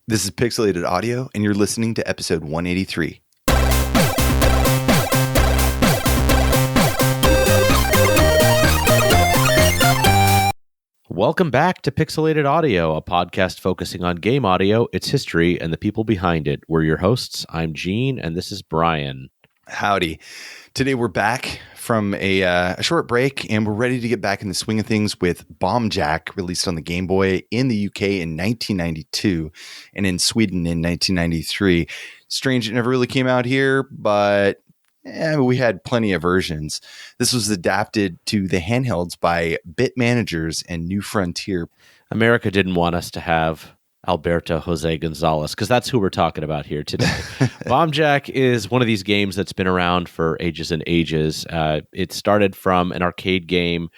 This is Pixelated Audio, and you're listening to episode 183. Welcome back to Pixelated Audio, a podcast focusing on game audio, its history, and the people behind it. We're your hosts. I'm Gene, and this is Brian. Howdy. Today we're back from a short break, and we're ready to get back in the swing of things with Bomb Jack, released on the Game Boy in the UK in 1992 and in Sweden in 1993. Strange it never really came out here, but we had plenty of versions. This was adapted to the handhelds by Bit Managers and New Frontier. America didn't want us to have Alberto José González, because that's who we're talking about here today. Bomb Jack is one of these games that's been around for ages and ages. It started from an arcade game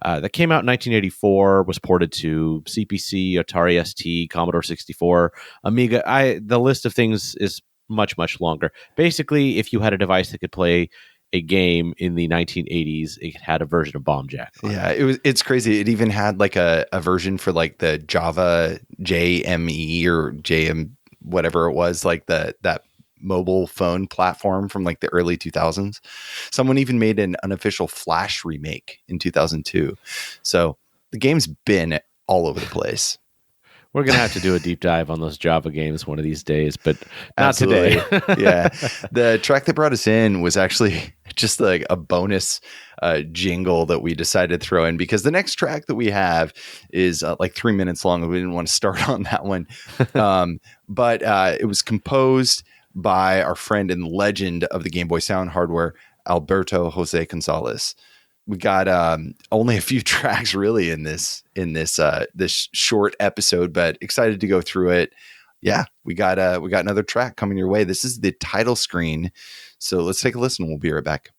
that came out in 1984, was ported to CPC, Atari ST, Commodore 64, Amiga. The list of things is much, much longer. Basically, if you had a device that could play a game in the 1980s, it had a version of Bomb Jack. Yeah, it's crazy. It even had like a version for like the Java JME or JM, whatever it was, like that mobile phone platform from like the early 2000s. Someone even made an unofficial Flash remake in 2002. So the game's been all over the place. We're going to have to do a deep dive on those Java games one of these days, but not Absolutely. today. Yeah. The track that brought us in was actually just like a bonus jingle that we decided to throw in, because the next track that we have is like 3 minutes long, and we didn't want to start on that one. But it was composed by our friend and legend of the Game Boy sound hardware, Alberto José González. We got only a few tracks really in this short episode, but excited to go through it. Yeah, we got another track coming your way. This is the title screen. So let's take a listen. We'll be right back.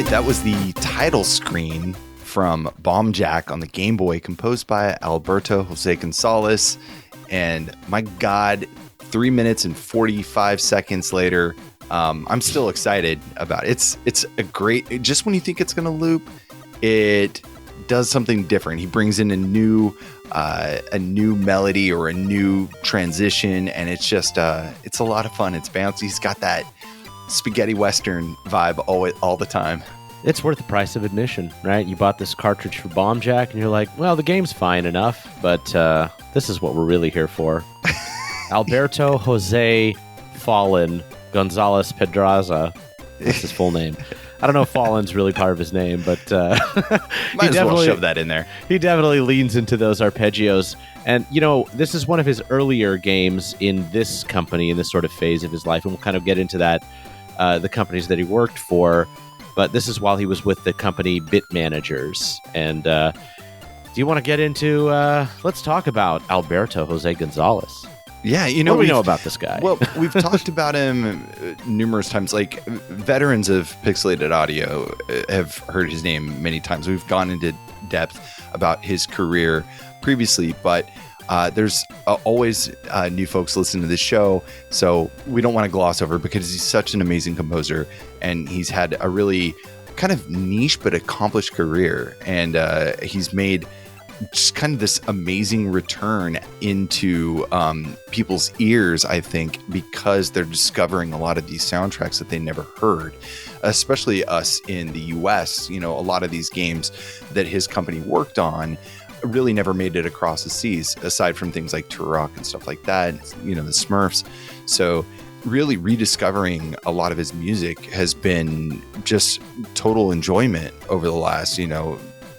That was the title screen from Bomb Jack on the Game Boy, composed by Alberto José González. And my God, 3 minutes and 45 seconds later, I'm still excited about it. It's a great, just when you think it's going to loop, it does something different. He brings in a new melody or a new transition, and it's just it's a lot of fun. It's bouncy. He's got that spaghetti western vibe all the time. It's worth the price of admission, right? You bought this cartridge for Bomb Jack, and you're like, well, the game's fine enough, but this is what we're really here for. Alberto José Fallen González Pedraza. That's his full name. I don't know if Fallen's really part of his name, but might as well shove that in there. He definitely leans into those arpeggios. And, you know, this is one of his earlier games in this company, in this sort of phase of his life, and we'll kind of get into that, the companies that he worked for. But this is while he was with the company Bit Managers. And do you want to get into, let's talk about Alberto José González. Yeah, you know, what do we know about this guy? Well, we've talked about him numerous times. Like, veterans of pixelated audio have heard his name many times. We've gone into depth about his career previously, but there's always new folks listening to this show, so we don't want to gloss over because he's such an amazing composer, and he's had a really kind of niche but accomplished career, and he's made just kind of this amazing return into people's ears, I think, because they're discovering a lot of these soundtracks that they never heard, especially us in the US. You know, a lot of these games that his company worked on really never made it across the seas, aside from things like Turok and stuff like that, you know, the Smurfs. So really rediscovering a lot of his music has been just total enjoyment over the last,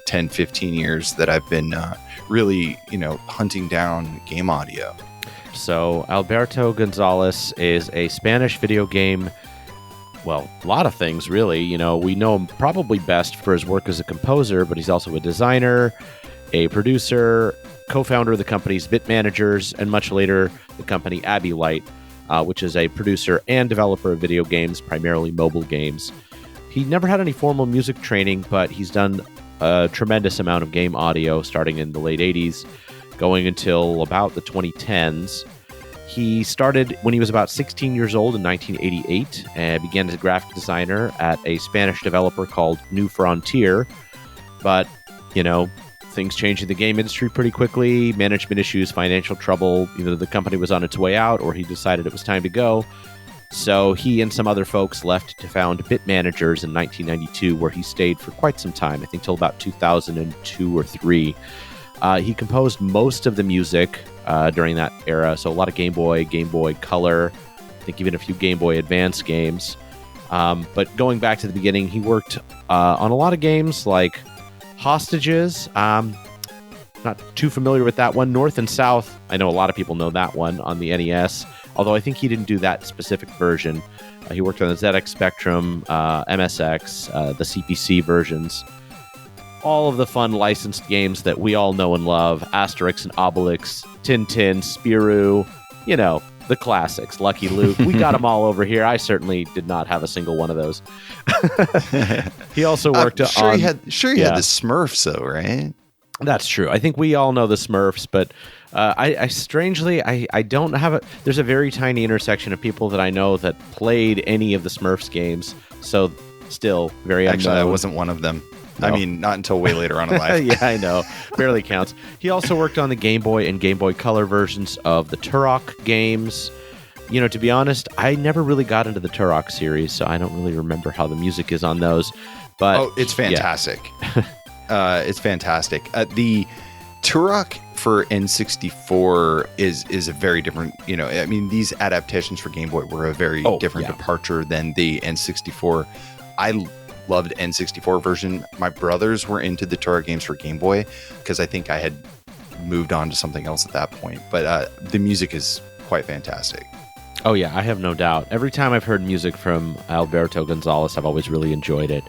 10, 15 years that I've been really, hunting down game audio. So Alberto González is a Spanish video game, well, a lot of things really. We know him probably best for his work as a composer, but he's also a designer, a producer, co-founder of the company's Bit Managers, and much later the company Abylight, which is a producer and developer of video games, primarily mobile games. He never had any formal music training, but he's done a tremendous amount of game audio starting in the late 80s, going until about the 2010s. He started when he was about 16 years old in 1988 and began as a graphic designer at a Spanish developer called New Frontier. But, things changed in the game industry pretty quickly. Management issues, financial trouble. Either the company was on its way out or he decided it was time to go. So he and some other folks left to found Bit Managers in 1992, where he stayed for quite some time, I think till about 2002 or 3. He composed most of the music during that era, so a lot of Game Boy Color, I think even a few Game Boy Advance games. But going back to the beginning, he worked on a lot of games like Hostages. Not too familiar with that one. North and South, I know a lot of people know that one on the NES, although I think he didn't do that specific version. He worked on the ZX Spectrum, MSX, the CPC versions. All of the fun licensed games that we all know and love. Asterix and Obelix, Tintin, Spirou, the classics. Lucky Luke. We got them all over here. I certainly did not have a single one of those. He also worked on... He had the Smurfs, though, right? That's true. I think we all know the Smurfs, but I strangely don't have a... There's a very tiny intersection of people that I know that played any of the Smurfs games, so still very unknown. Actually, I wasn't one of them. No. I mean, not until way later on in life. Yeah, I know. Barely counts. He also worked on the Game Boy and Game Boy Color versions of the Turok games. To be honest, I never really got into the Turok series, so I don't really remember how the music is on those. But it's fantastic. Yeah. It's fantastic. The Turok for N64 is a very different, these adaptations for Game Boy were a very different departure than the N64. I loved N64 version. My brothers were into the Turok games for Game Boy because I think I had moved on to something else at that point. But the music is quite fantastic. Oh yeah, I have no doubt. Every time I've heard music from Alberto González, I've always really enjoyed it.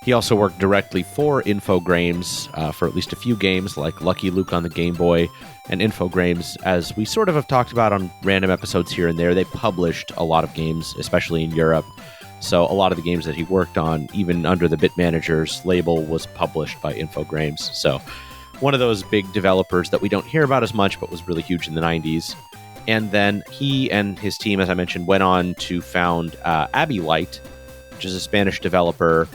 He also worked directly for Infogrames for at least a few games like Lucky Luke on the Game Boy, and Infogrames, as we sort of have talked about on random episodes here and there, they published a lot of games, especially in Europe. So a lot of the games that he worked on, even under the Bit Managers label, was published by Infogrames. So one of those big developers that we don't hear about as much, but was really huge in the 90s. And then he and his team, as I mentioned, went on to found Abylight, which is a Spanish developer,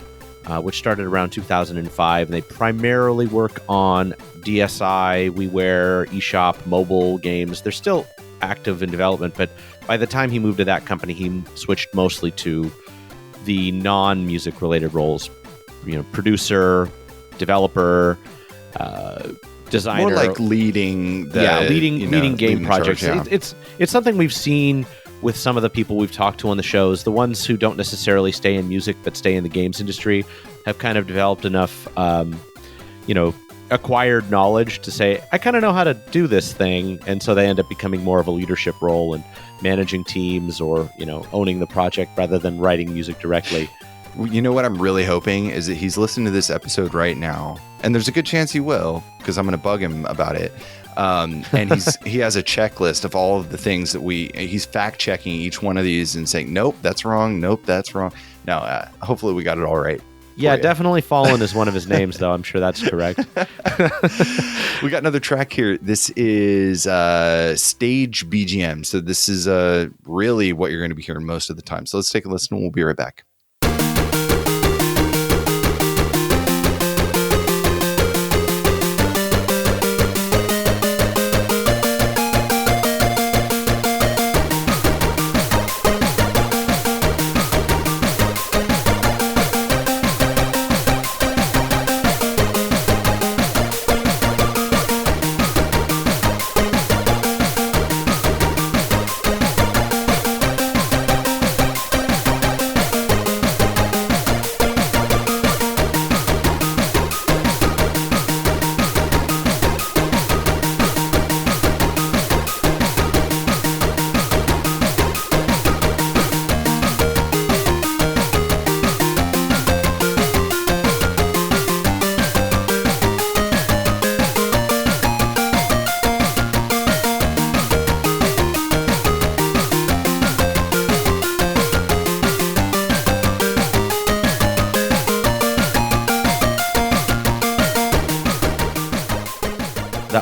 which started around 2005. And they primarily work on DSi, WiiWare, eShop, mobile games. They're still active in development, but by the time he moved to that company, he switched mostly to the non-music related roles, producer, developer, designer, more like leading game projects. Charge, yeah. It's something we've seen with some of the people we've talked to on the shows. The ones who don't necessarily stay in music but stay in the games industry have kind of developed enough acquired knowledge to say, I kind of know how to do this thing, and so they end up becoming more of a leadership role and managing teams or owning the project rather than writing music directly. You know what I'm really hoping is that he's listening to this episode right now, and there's a good chance he will, because I'm going to bug him about it. And he has a checklist of all of the things that he's fact checking each one of these and saying, nope, that's wrong. Nope, that's wrong. Now, hopefully we got it all right. Yeah, definitely Fallen is one of his names, though. I'm sure that's correct. We got another track here. This is Stage BGM. So this is really what you're going to be hearing most of the time. So let's take a listen and we'll be right back.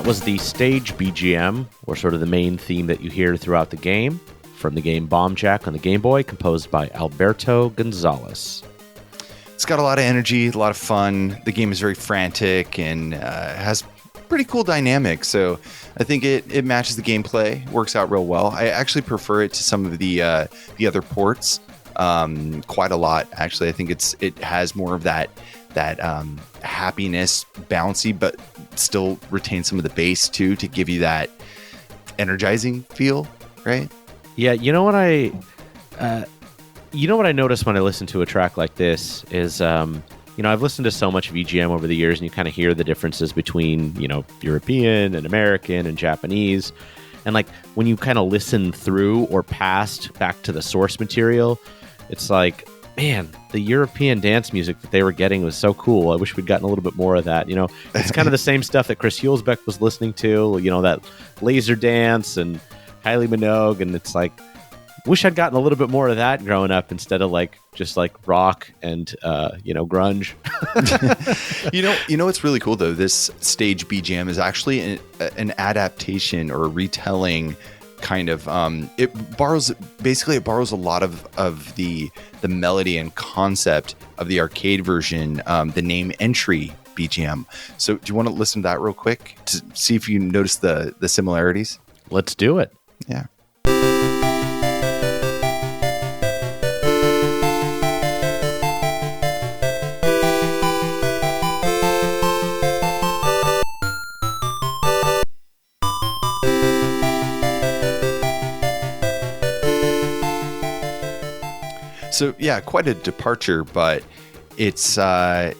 Was the stage BGM, or sort of the main theme that you hear throughout the game, from the game Bomb Jack on the Game Boy, composed by Alberto González. It's got a lot of energy, a lot of fun. The game is very frantic and has pretty cool dynamics, so I think it matches the gameplay, works out real well. I actually prefer it to some of the other ports quite a lot, actually. I think it has more of that happiness, bouncy, but still retain some of the bass too, to give you that energizing feel, right? Yeah, you know what I notice when I listen to a track like this is I've listened to so much VGM over the years, and you kind of hear the differences between European and American and Japanese, and like when you kind of listen through or past back to the source material, it's like, man, the European dance music that they were getting was so cool. I wish we'd gotten a little bit more of that. It's kind of the same stuff that Chris Hulsbeck was listening to, that laser dance and Kylie Minogue. And it's like, wish I'd gotten a little bit more of that growing up instead of just rock and, grunge. You know what's really cool, though? This stage BGM is actually an adaptation or a retelling kind of it borrows a lot of the melody and concept of the arcade version, the name entry BGM. So do you want to listen to that real quick to see if you notice the similarities? Let's do it. Yeah. So yeah, quite a departure, but it's got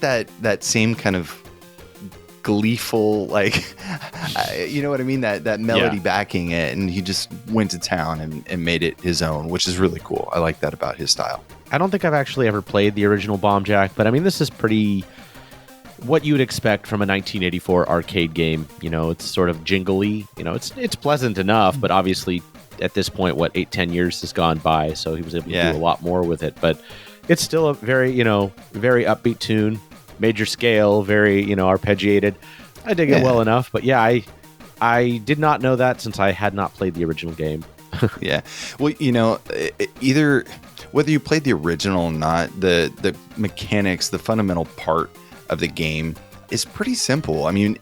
that same kind of gleeful, you know what I mean? That melody backing it, and he just went to town and made it his own, which is really cool. I like that about his style. I don't think I've actually ever played the original Bomb Jack, but I mean, this is pretty what you would expect from a 1984 arcade game. It's sort of jingly. It's pleasant enough, but obviously at this point, 8-10 years has gone by, so he was able to do a lot more with it. But it's still a very, very upbeat tune, major scale, very, arpeggiated. I dig it well enough, but I did not know that since I had not played the original game. Yeah. Well, either whether you played the original or not, the mechanics, the fundamental part of the game is pretty simple. I mean,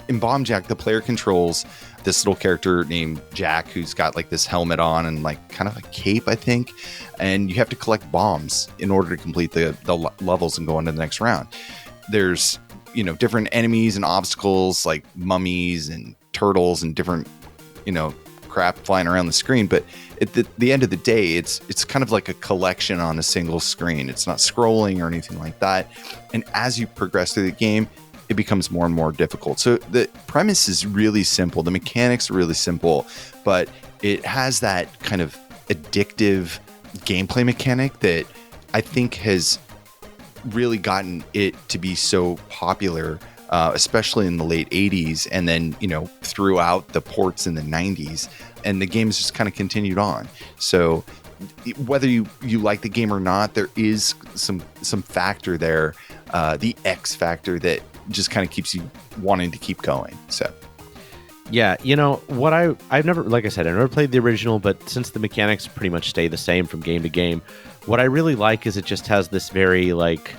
in Bomb Jack, the player controls this little character named Jack who's got like this helmet on and like kind of a cape, I think. And you have to collect bombs in order to complete the levels and go on to the next round. There's, different enemies and obstacles like mummies and turtles and different, crap flying around the screen. But at the end of the day, it's kind of like a collection on a single screen. It's not scrolling or anything like that. And as you progress through the game, it becomes more and more difficult. So the premise is really simple. The mechanics are really simple, but it has that kind of addictive gameplay mechanic that I think has really gotten it to be so popular, especially in the late 80s and then, throughout the ports in the 90s. And the game's just kind of continued on. So whether you like the game or not, there is some factor there, the X factor that just kind of keeps you wanting to keep going. So yeah, what I've never, like I said, I never played the original, but since the mechanics pretty much stay the same from game to game, what I really like is it just has this very, like,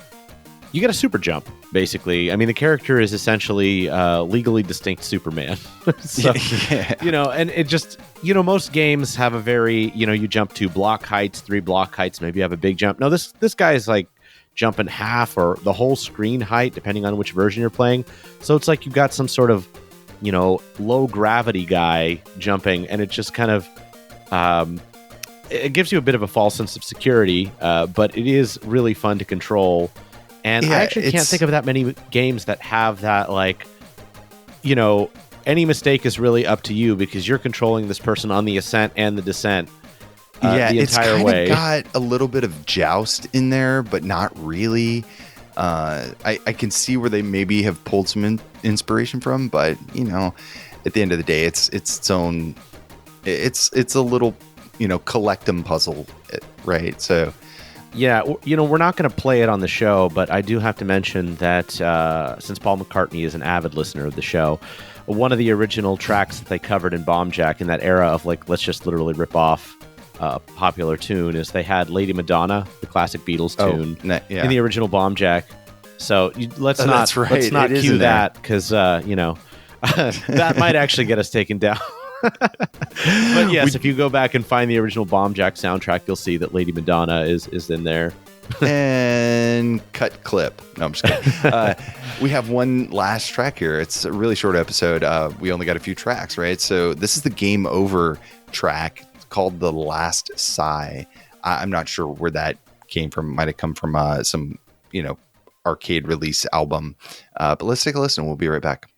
you get a super jump, basically. I mean, the character is essentially legally distinct Superman. So, and it just, most games have a very, you jump 2 block heights, 3 block heights, maybe you have a big jump. No, this guy is like jumping half or the whole screen height, depending on which version you're playing. So it's like you've got some sort of, low gravity guy jumping, and it just kind of, it gives you a bit of a false sense of security, but it is really fun to control. And I actually can't think of that many games that have that, like, any mistake is really up to you because you're controlling this person on the ascent and the descent the entire way. It's kind of got a little bit of joust in there, but not really. I can see where they maybe have pulled some inspiration from, but, at the end of the day, it's its own, it's a little, collectum puzzle, right? So... yeah, we're not going to play it on the show, but I do have to mention that since Paul McCartney is an avid listener of the show, one of the original tracks that they covered in Bomb Jack in that era of, like, let's just literally rip off a popular tune is they had Lady Madonna, the classic Beatles tune, in the original Bomb Jack. So let's not cue that because, that might actually get us taken down. But yes, if you go back and find the original Bomb Jack soundtrack, you'll see that Lady Madonna is in there. And cut clip. No, I'm just kidding. We have one last track here. It's a really short episode. We only got a few tracks, right? So this is the Game Over track called The Last Sigh. I'm not sure where that came from. Might have come from some, arcade release album. But let's take a listen. We'll be right back.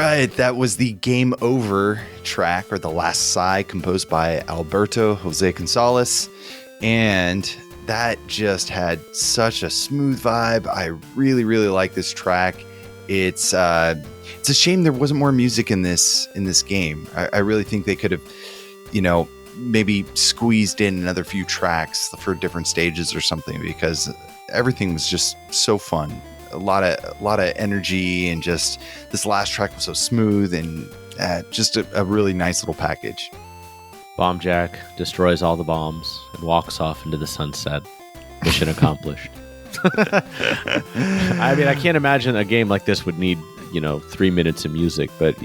right, that was the Game Over track, or the last Sigh, composed by Alberto José González, and that just had such a smooth vibe. I really, really like this track. It's a shame there wasn't more music in this game. I really think they could have, maybe squeezed in another few tracks for different stages or something, because everything was just so fun. A lot of energy, and just this last track was so smooth, and just a really nice little package. Bomb Jack destroys all the bombs and walks off into the sunset. Mission accomplished. I mean, I can't imagine a game like this would need 3 minutes of music, but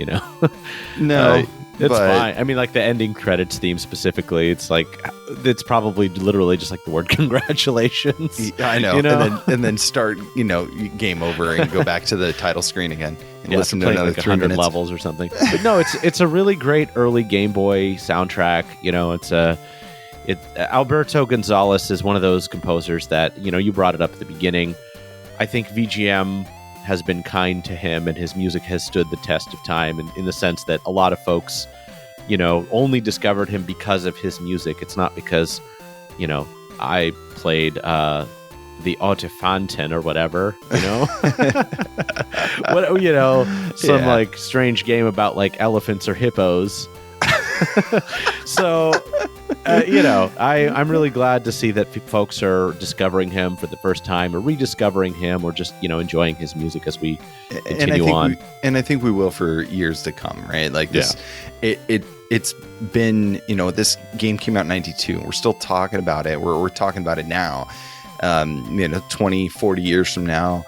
no, it's fine. I mean, like the ending credits theme specifically, it's probably literally just like the word congratulations. I know. And then start game over and go back to the title screen again and listen to another 3 minutes levels or something. But no, it's a really great early Game Boy soundtrack. Alberto González is one of those composers that you brought it up at the beginning. I think VGM has been kind to him, and his music has stood the test of time, in the sense that a lot of folks, only discovered him because of his music. It's not because, I played the Autofanten or whatever, some like strange game about like elephants or hippos. So, I'm really glad to see that folks are discovering him for the first time, or rediscovering him, or just, enjoying his music as we continue on. I think we will for years to come, right? Like this, it's been, this game came out in 92. We're still talking about it. We're talking about it now. 20, 40 years from now,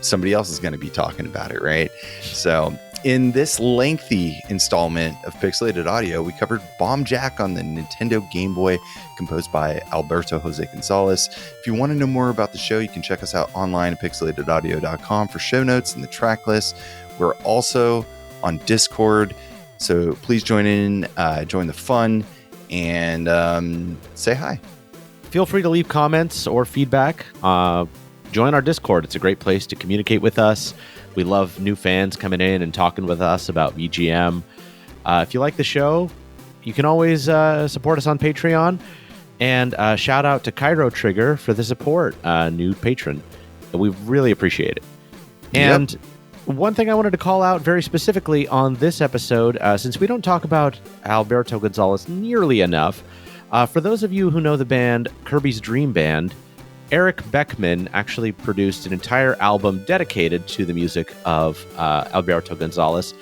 somebody else is going to be talking about it, right? So in this lengthy installment of Pixelated Audio, we covered Bomb Jack on the Nintendo Game Boy, composed by Alberto José González. If you want to know more about the show, you can check us out online at pixelatedaudio.com for show notes and the track list. We're also on Discord, so please join the fun, and say hi. Feel free to leave comments or feedback. Join our Discord. It's a great place to communicate with us. We love new fans coming in and talking with us about VGM. If you like the show, you can always support us on Patreon. And shout out to Cairo Trigger for the support, new patron. We really appreciate it. And one thing I wanted to call out very specifically on this episode, since we don't talk about Alberto González nearly enough, for those of you who know the band Kirby's Dream Band, Eric Beckman actually produced an entire album dedicated to the music of Alberto González,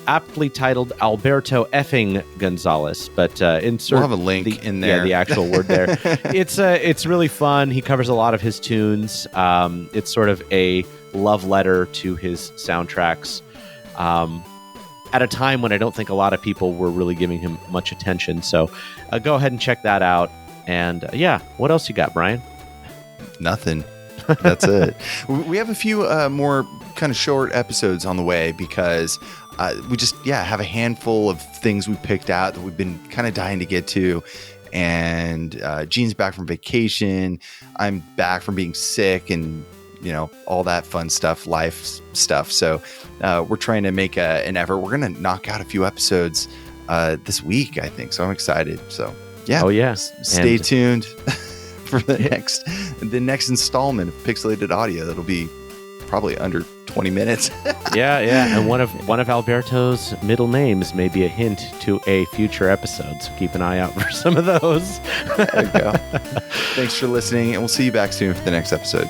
aptly titled Alberto effing González. But insert we'll have a link in there. Yeah, the actual word there. It's really fun. He covers a lot of his tunes. It's sort of a love letter to his soundtracks. At a time when I don't think a lot of people were really giving him much attention. So go ahead and check that out. And what else you got, Brian? Nothing. That's it. We have a few more kind of short episodes on the way, because we just have a handful of things we picked out that we've been kind of dying to get to. And Gene's back from vacation. I'm back from being sick, and all that fun stuff, life stuff. So we're trying to make an effort. We're going to knock out a few episodes this week, I think. So I'm excited. So stay tuned for the next installment of Pixelated Audio. That'll be probably under 20 minutes. And one of Alberto's middle names may be a hint to a future episode, so keep an eye out for some of those. There you go. Thanks for listening, and we'll see you back soon for the next episode.